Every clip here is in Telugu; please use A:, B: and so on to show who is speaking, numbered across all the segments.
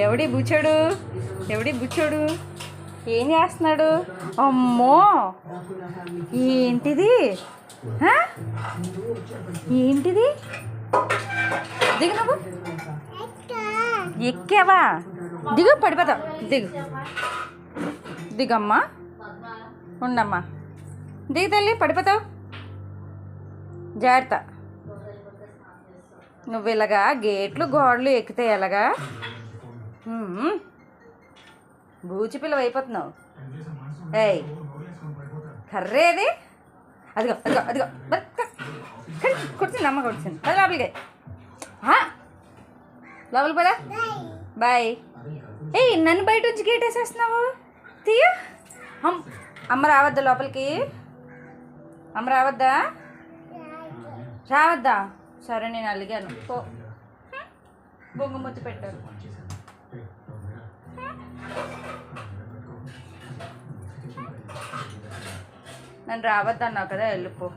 A: ఎవడి బుచ్చడు ఎవడి బుచ్చడు ఏం చేస్తున్నాడు? అమ్మో ఏంటిది? హ? ఏంటిది? దిగు నువ్వు ఎక్కావా? దిగు పడిపోతావు. దిగు దిగమ్మా, ఉండమ్మా, దిగు తల్లి, పడిపోతావు. జాగ్రత్త. నువ్వు ఇలాగా గేట్లు గోడలు ఎక్కితే ఎలాగా? బూచి పిల్లవ అయిపోతున్నావు. ఏయ్ కర్రేది? అదిగో అదిగో అదిగో కుర్చింది, అమ్మ కుర్చింది. అది లోపలికి లోపలికి పదా. బాయ్. ఏయ్ నన్ను బయట నుంచి గేట్ వేసేస్తున్నావు. తీయ. అమ్మ రావద్దా లోపలికి? అమ్మ రావద్దా? రావద్దా? సరే నేను అలిగాను పో. బొంగు ముద్దు పెట్టారు. నన్ను రావద్దన్నావు కదా, వెళ్ళిపో.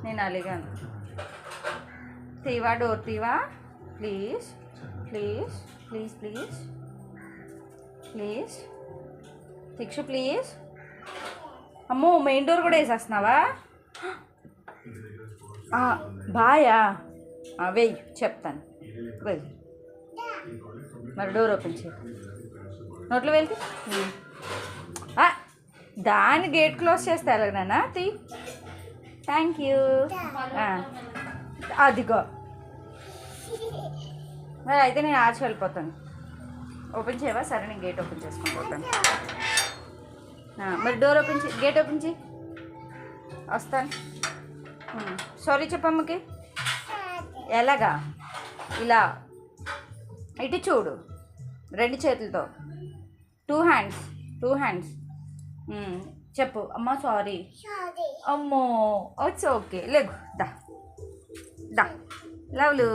A: నేను అలిగాను. తీవా, డోర్ తీవా please please please please please. శిక్ష ప్లీజ్. అమ్మో మెయిన్ డోర్ కూడా వేసేస్తున్నావా? బాయా? వెయ్యి చెప్తాను. వెయ్యి. మరి డోర్ ఓపెన్ చేయి. నోట్లో వెళ్తే దాన్ని గేట్ క్లోజ్ చేస్తే ఎలాగనా? తీ. Thank you. అదిగో మరి అయితే నేను ఆచి వెళ్ళిపోతాను. ఓపెన్ చేయవా? సరే నేను గేట్ ఓపెన్ చేసుకొని పోతాను. మరి డోర్ ఓపెన్ చేయి, గేట్ ఓపెన్ చేయి. వస్తాను. సారీ చెప్పమ్మకి. ఎలాగా? ఇలా ఇటు చూడు, రెండు చేతులతో, టూ హ్యాండ్స్ చెప్పు. అమ్మ సారీ. అమ్మో ఇట్స్ ఓకే. లేగు the the లవ్లు.